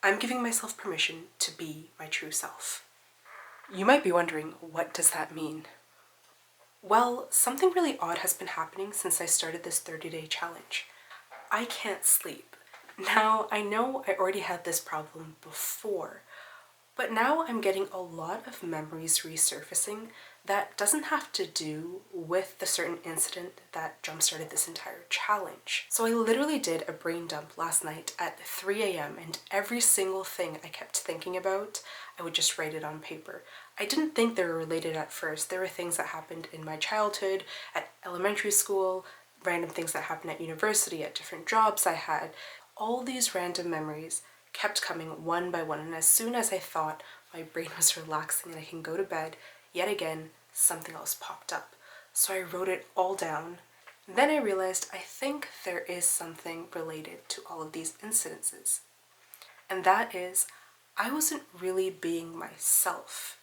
I'm giving myself permission to be my true self. You might be wondering, what does that mean? Well, something really odd has been happening since I started this 30-day challenge. I can't sleep. Now, I know I already had this problem before, but now I'm getting a lot of memories resurfacing that doesn't have to do with the certain incident that jump-started this entire challenge. So I literally did a brain dump last night at 3 a.m. and every single thing I kept thinking about, I would just write it on paper. I didn't think they were related at first. There were things that happened in my childhood, at elementary school, random things that happened at university, at different jobs I had. All these random memories kept coming one by one, and as soon as I thought my brain was relaxing and I can go to bed, yet again, something else popped up. So I wrote it all down. Then I realized I think there is something related to all of these incidences. And that is, I wasn't really being myself.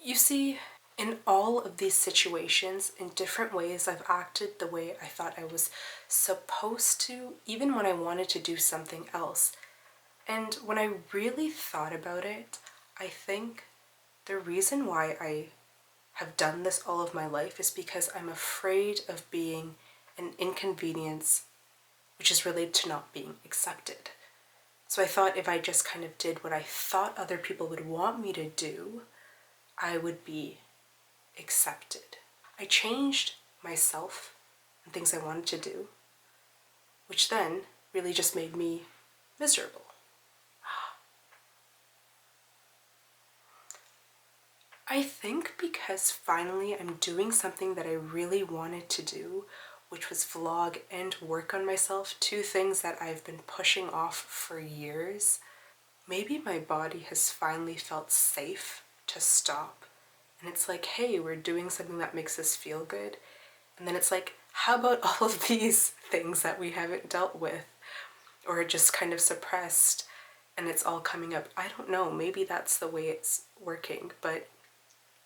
You see, in all of these situations, in different ways, I've acted the way I thought I was supposed to, even when I wanted to do something else. And when I really thought about it, I think the reason why I have done this all of my life is because I'm afraid of being an inconvenience, which is related to not being accepted. So I thought if I just kind of did what I thought other people would want me to do, I would be accepted. I changed myself and things I wanted to do, which then really just made me miserable. I think because finally I'm doing something that I really wanted to do, which was vlog and work on myself, two things that I've been pushing off for years. Maybe my body has finally felt safe to stop. And it's like, hey, we're doing something that makes us feel good. And then it's like, how about all of these things that we haven't dealt with or just kind of suppressed and it's all coming up? I don't know, maybe that's the way it's working, but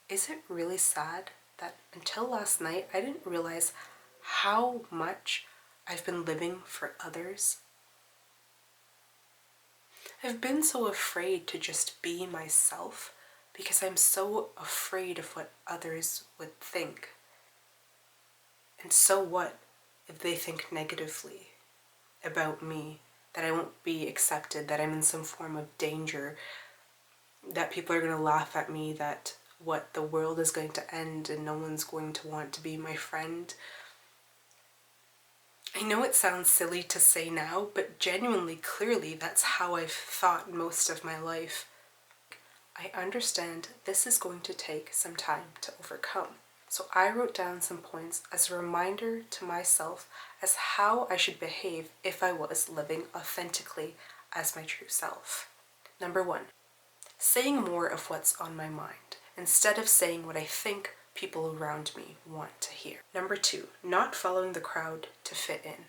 is it really sad that until last night I didn't realize how much I've been living for others? I've been so afraid to just be myself because I'm so afraid of what others would think. And so what if they think negatively about me, that I won't be accepted, that I'm in some form of danger, that people are going to laugh at me, that what the world is going to end and no one's going to want to be my friend. I know it sounds silly to say now, but genuinely, clearly, that's how I've thought most of my life. I understand this is going to take some time to overcome. So I wrote down some points as a reminder to myself as how I should behave if I was living authentically as my true self. Number 1, saying more of what's on my mind instead of saying what I think people around me want to hear. Number 2, not following the crowd to fit in.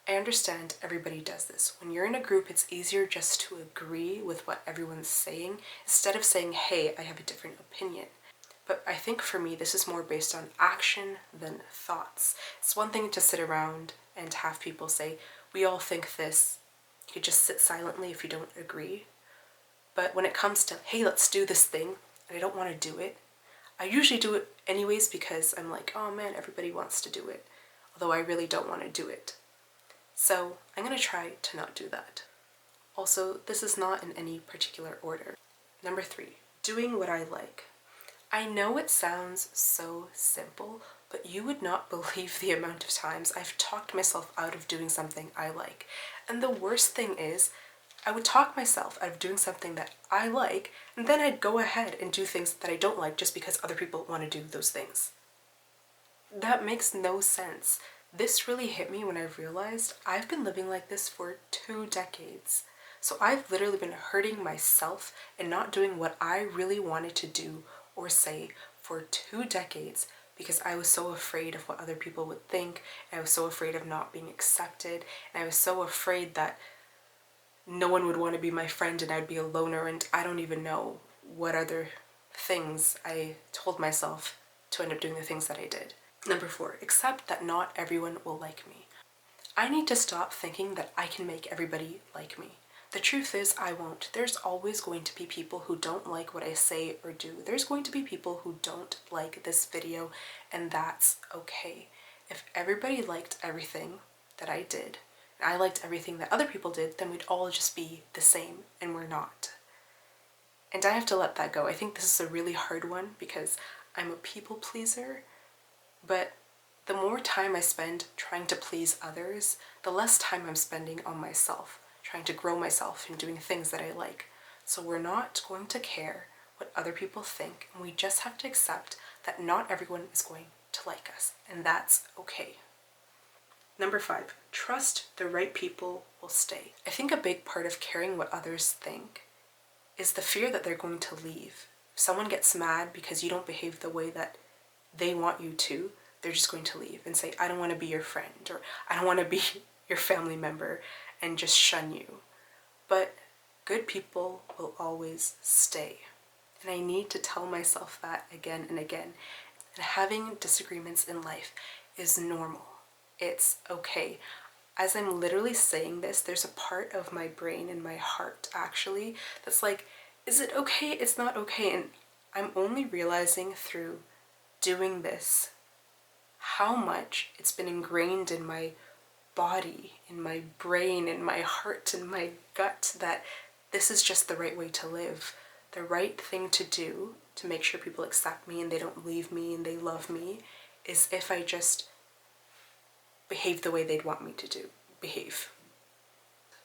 I understand everybody does this. When you're in a group, it's easier just to agree with what everyone's saying instead of saying, hey, I have a different opinion. But I think for me, this is more based on action than thoughts. It's one thing to sit around and have people say, we all think this. You could just sit silently if you don't agree. But when it comes to, hey, let's do this thing, and I don't want to do it, I usually do it anyways because I'm like, oh man, everybody wants to do it, although I really don't want to do it. So I'm going to try to not do that. Also, this is not in any particular order. Number 3, doing what I like. I know it sounds so simple, but you would not believe the amount of times I've talked myself out of doing something I like. And the worst thing is, I would talk myself out of doing something that I like, and then I'd go ahead and do things that I don't like just because other people want to do those things. That makes no sense. This really hit me when I realized I've been living like this for 2 decades. So I've literally been hurting myself and not doing what I really wanted to do or say for 2 decades because I was so afraid of what other people would think, and I was so afraid of not being accepted, and I was so afraid that no one would want to be my friend and I'd be a loner, and I don't even know what other things I told myself to end up doing the things that I did. Number 4, accept that not everyone will like me. I need to stop thinking that I can make everybody like me. The truth is, I won't. There's always going to be people who don't like what I say or do. There's going to be people who don't like this video, and that's okay. If everybody liked everything that I did, and I liked everything that other people did, then we'd all just be the same, and we're not. And I have to let that go. I think this is a really hard one because I'm a people pleaser, but the more time I spend trying to please others, the less time I'm spending on myself, trying to grow myself and doing things that I like. So we're not going to care what other people think, and we just have to accept that not everyone is going to like us, and that's okay. Number 5, trust the right people will stay. I think a big part of caring what others think is the fear that they're going to leave. If someone gets mad because you don't behave the way that they want you to, they're just going to leave and say, I don't want to be your friend, or I don't want to be your family member, and just shun you. But good people will always stay. And I need to tell myself that again and again. And having disagreements in life is normal. It's okay. As I'm literally saying this, there's a part of my brain and my heart actually that's like, is it okay? It's not okay. And I'm only realizing through doing this how much it's been ingrained in my body, in my brain, in my heart, in my gut, that this is just the right way to live. The right thing to do to make sure people accept me and they don't leave me and they love me is if I just behave the way they'd want me to behave.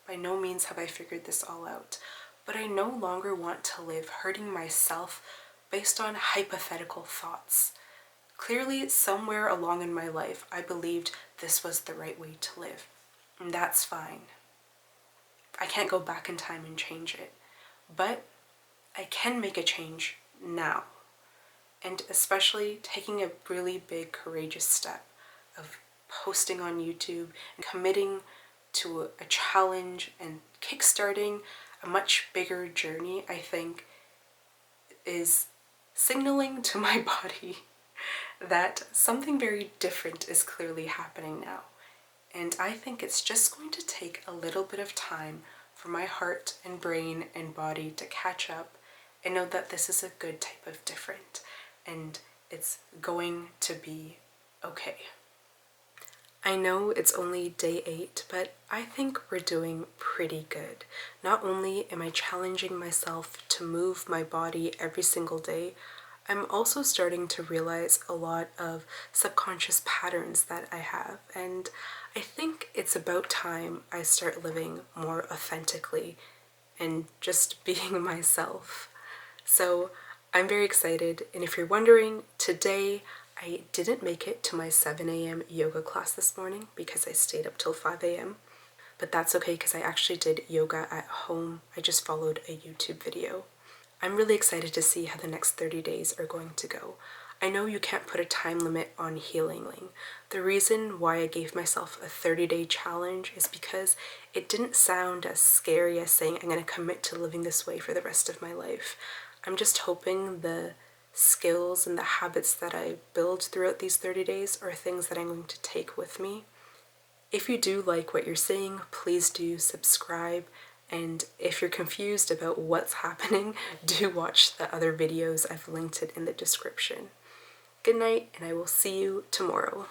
By no means have I figured this all out, but I no longer want to live hurting myself based on hypothetical thoughts. Clearly, somewhere along in my life, I believed this was the right way to live, and that's fine. I can't go back in time and change it, but I can make a change now, and especially taking a really big, courageous step of posting on YouTube and committing to a challenge and kickstarting a much bigger journey, I think, is signaling to my body that something very different is clearly happening now. And I think it's just going to take a little bit of time for my heart and brain and body to catch up and know that this is a good type of different, and it's going to be okay. I know it's only day 8, but I think we're doing pretty good. Not only am I challenging myself to move my body every single day, I'm also starting to realize a lot of subconscious patterns that I have, and I think it's about time I start living more authentically and just being myself. So I'm very excited, and if you're wondering, today I didn't make it to my 7 a.m. yoga class this morning because I stayed up till 5 a.m. But that's okay because I actually did yoga at home. I just followed a YouTube video. I'm really excited to see how the next 30 days are going to go. I know you can't put a time limit on healing. The reason why I gave myself a 30-day challenge is because it didn't sound as scary as saying I'm going to commit to living this way for the rest of my life. I'm just hoping the skills and the habits that I build throughout these 30 days are things that I'm going to take with me. If you do like what you're seeing, please do subscribe. And if you're confused about what's happening, do watch the other videos. I've linked it in the description. Good night, and I will see you tomorrow.